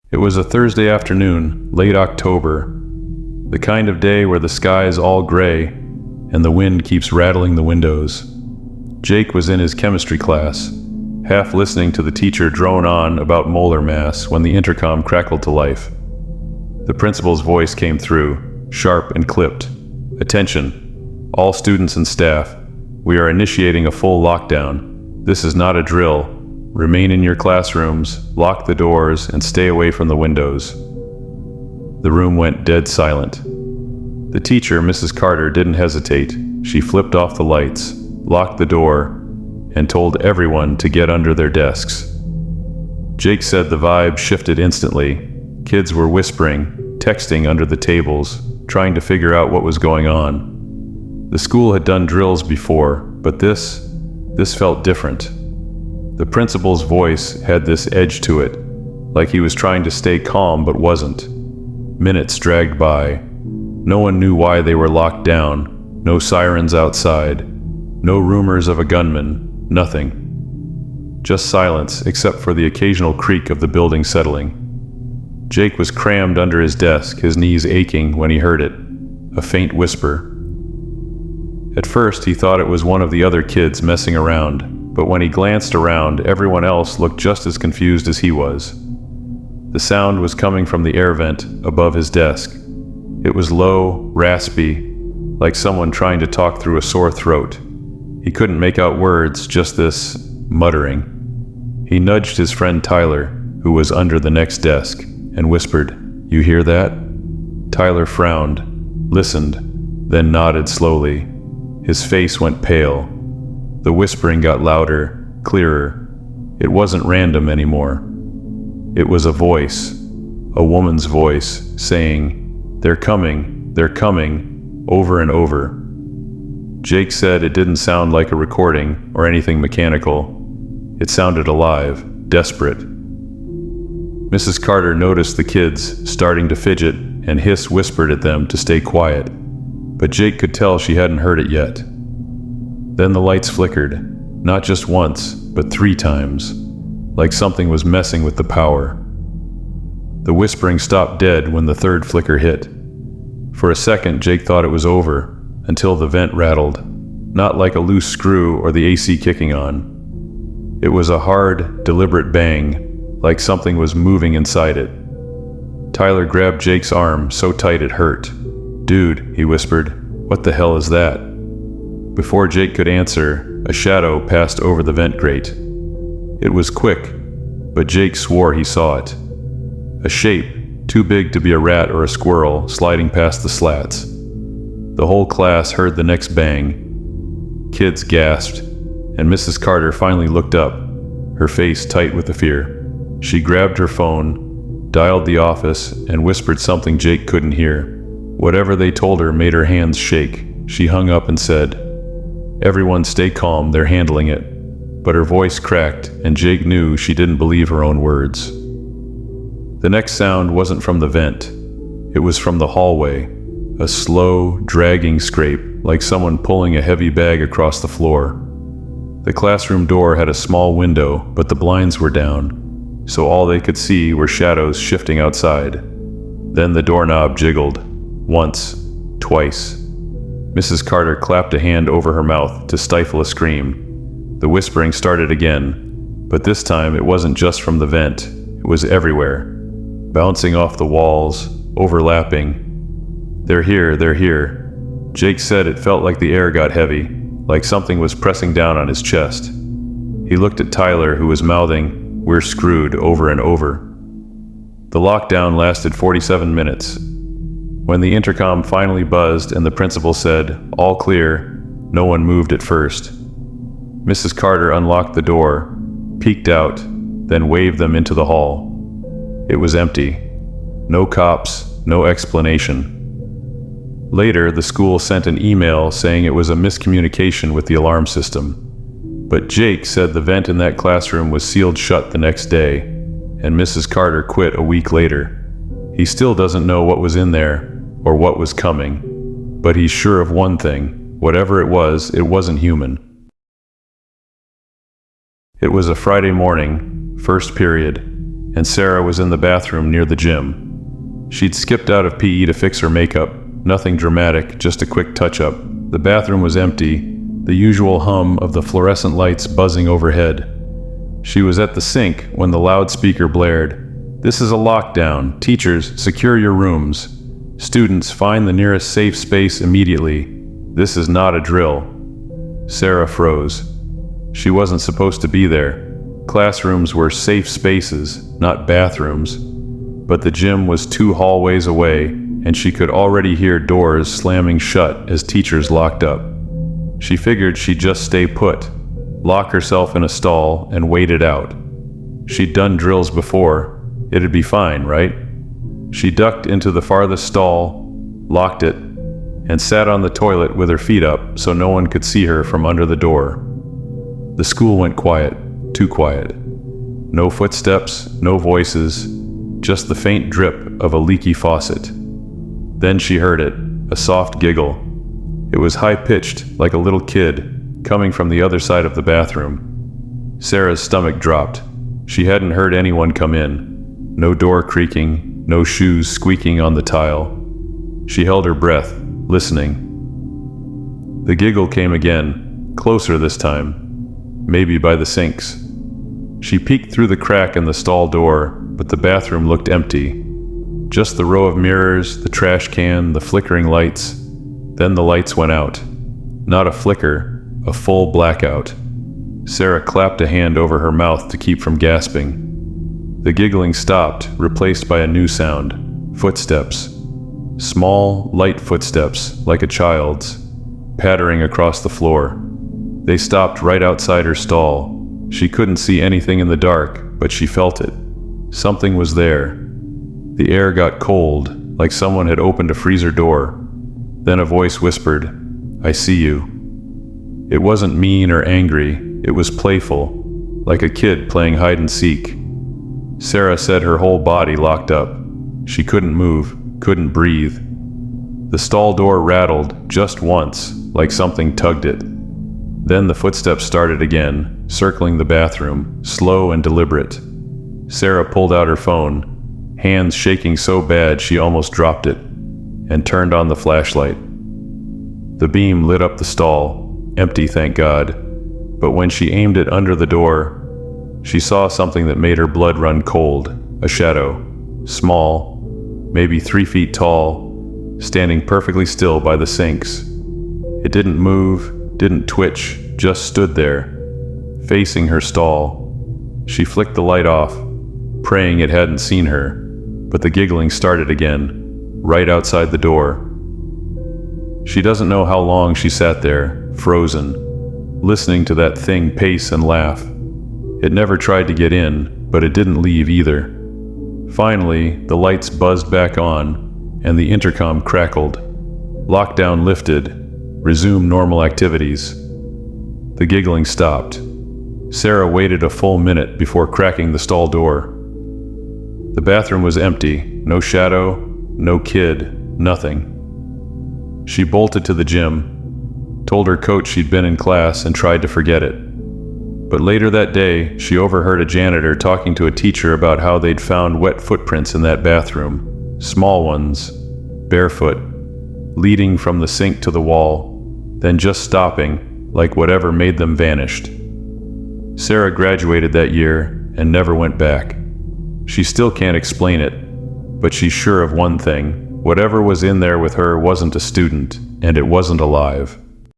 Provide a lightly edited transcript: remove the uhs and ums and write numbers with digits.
It was a Thursday afternoon, late October, the kind of day where the sky is all gray and the wind keeps rattling the windows. Jake was in his chemistry class, half listening to the teacher drone on about molar mass when the intercom crackled to life. The principal's voice came through, sharp and clipped. "Attention, all students and staff. We are initiating a full lockdown. This is not a drill. Remain in your classrooms, lock the doors, and stay away from the windows." The room went dead silent. The teacher, Mrs. Carter, didn't hesitate. She flipped off the lights, locked the door, and told everyone to get under their desks. Jake said the vibe shifted instantly. Kids were whispering, texting under the tables, trying to figure out what was going on. The school had done drills before, but this felt different. The principal's voice had this edge to it, like he was trying to stay calm but wasn't. Minutes dragged by. No one knew why they were locked down. No sirens outside. No rumors of a gunman. Nothing. Just silence, except for the occasional creak of the building settling. Jake was crammed under his desk, his knees aching when he heard it. A faint whisper. At first, he thought it was one of the other kids messing around, but when he glanced around, everyone else looked just as confused as he was. The sound was coming from the air vent above his desk. It was low, raspy, like someone trying to talk through a sore throat. He couldn't make out words, just this muttering. He nudged his friend Tyler, who was under the next desk, and whispered, "You hear that?" Tyler frowned, listened, then nodded slowly. His face went pale. The whispering got louder, clearer. It wasn't random anymore. It was a voice, a woman's voice, saying, they're coming," over and over. Jake said it didn't sound like a recording or anything mechanical. It sounded alive, desperate. Mrs. Carter noticed the kids starting to fidget and Hiss whispered at them to stay quiet, but Jake could tell she hadn't heard it yet. Then the lights flickered, not just once, but 3 times, like something was messing with the power. The whispering stopped dead when the 3rd flicker hit. For a second, Jake thought it was over, until the vent rattled, not like a loose screw or the AC kicking on. It was a hard, deliberate bang, like something was moving inside it. Tyler grabbed Jake's arm so tight it hurt. "Dude," he whispered, "what the hell is that?" Before Jake could answer, a shadow passed over the vent grate. It was quick, but Jake swore he saw it. A shape, too big to be a rat or a squirrel, sliding past the slats. The whole class heard the next bang. Kids gasped, and Mrs. Carter finally looked up, her face tight with the fear. She grabbed her phone, dialed the office, and whispered something Jake couldn't hear. Whatever they told her made her hands shake. She hung up and said, "Everyone stay calm, they're handling it." But her voice cracked, and Jake knew she didn't believe her own words. The next sound wasn't from the vent. It was from the hallway, a slow, dragging scrape, like someone pulling a heavy bag across the floor. The classroom door had a small window, but the blinds were down, so all they could see were shadows shifting outside. Then the doorknob jiggled. Once, twice. Mrs. Carter clapped a hand over her mouth to stifle a scream. The whispering started again, but this time it wasn't just from the vent. It was everywhere, bouncing off the walls, overlapping. They're here." Jake said it felt like the air got heavy, like something was pressing down on his chest. He looked at Tyler, who was mouthing, "We're screwed," over and over. The lockdown lasted 47 minutes. When the intercom finally buzzed and the principal said, "All clear," no one moved at first. Mrs. Carter unlocked the door, peeked out, then waved them into the hall. It was empty. No cops, no explanation. Later, the school sent an email saying it was a miscommunication with the alarm system. But Jake said the vent in that classroom was sealed shut the next day, and Mrs. Carter quit a week later. He still doesn't know what was in there, or what was coming, but he's sure of one thing: whatever it wasn't human. It was a Friday morning, first period, and Sarah was in the bathroom near the gym. She'd skipped out of PE to fix her makeup. Nothing dramatic, just a quick touch-up. The bathroom was empty, the usual hum of the fluorescent lights buzzing overhead. She was at the sink when the loudspeaker blared. "This is a lockdown. Teachers, secure your rooms. Students, find the nearest safe space immediately. This is not a drill." Sarah froze. She wasn't supposed to be there. Classrooms were safe spaces, not bathrooms. But the gym was 2 hallways away, and she could already hear doors slamming shut as teachers locked up. She figured she'd just stay put, lock herself in a stall, and wait it out. She'd done drills before. It'd be fine, right? She ducked into the farthest stall, locked it, and sat on the toilet with her feet up so no one could see her from under the door. The school went quiet, too quiet. No footsteps, no voices, just the faint drip of a leaky faucet. Then she heard it, a soft giggle. It was high-pitched, like a little kid, coming from the other side of the bathroom. Sarah's stomach dropped. She hadn't heard anyone come in. No door creaking, no shoes squeaking on the tile. She held her breath, listening. The giggle came again, closer this time, maybe by the sinks. She peeked through the crack in the stall door, but the bathroom looked empty. Just the row of mirrors, the trash can, the flickering lights. Then the lights went out. Not a flicker, a full blackout. Sarah clapped a hand over her mouth to keep from gasping. The giggling stopped, replaced by a new sound. Footsteps. Small, light footsteps, like a child's, pattering across the floor. They stopped right outside her stall. She couldn't see anything in the dark, but she felt it. Something was there. The air got cold, like someone had opened a freezer door. Then a voice whispered, "I see you." It wasn't mean or angry, it was playful, like a kid playing hide and seek. Sarah said her whole body locked up. She couldn't move, couldn't breathe. The stall door rattled just once, like something tugged it. Then the footsteps started again, circling the bathroom, slow and deliberate. Sarah pulled out her phone, hands shaking so bad she almost dropped it, and turned on the flashlight. The beam lit up the stall, empty, thank God, but when she aimed it under the door, she saw something that made her blood run cold, a shadow, small, maybe 3 feet tall, standing perfectly still by the sinks. It didn't move, didn't twitch, just stood there, facing her stall. She flicked the light off, praying it hadn't seen her, but the giggling started again, right outside the door. She doesn't know how long she sat there, frozen, listening to that thing pace and laugh. It never tried to get in, but it didn't leave either. Finally, the lights buzzed back on, and the intercom crackled. Lockdown lifted, resumed normal activities. The giggling stopped. Sarah waited a full minute before cracking the stall door. The bathroom was empty, no shadow, no kid, nothing. She bolted to the gym, told her coach she'd been in class and tried to forget it. But later that day, she overheard a janitor talking to a teacher about how they'd found wet footprints in that bathroom, small ones, barefoot, leading from the sink to the wall, then just stopping, like whatever made them vanished. Sarah graduated that year and never went back. She still can't explain it, but she's sure of one thing: whatever was in there with her wasn't a student, and it wasn't alive.